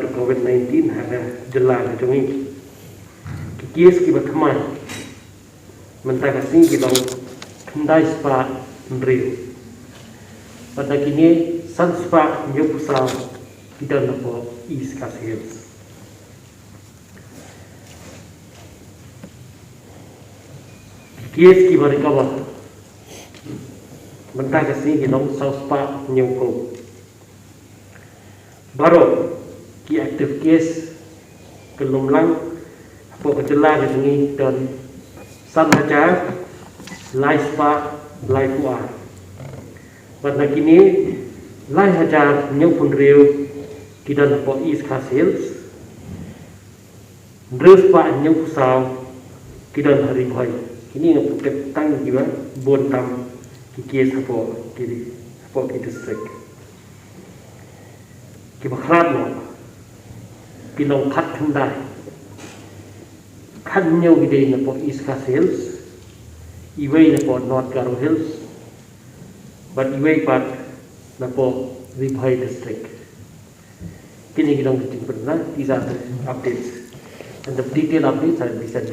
to COVID-19 hanga jala na tungi kies ki bathamai mentaka singi long kendai spa nrio pada kini san spa nyupusa kita napo East Coast Hills kies ki barikawa mentaka singi long South Spa nyupu baru ki active case kelumlang apa kejala ni dan san hajar live spa live kuah pada kini live hajar nyupun riu kita nampak East Coast Hills riu spa nyupusau kita hari boy ini yang kita tang juga bon tam ki case apa ki district ki baklat no pilong khat thandai khat nyau gide na po East Coast Hills iway na po North Garo Hills but iway part na po Ribhai district kini gidong kiting pernah these are the updates and the detailed updates are be sent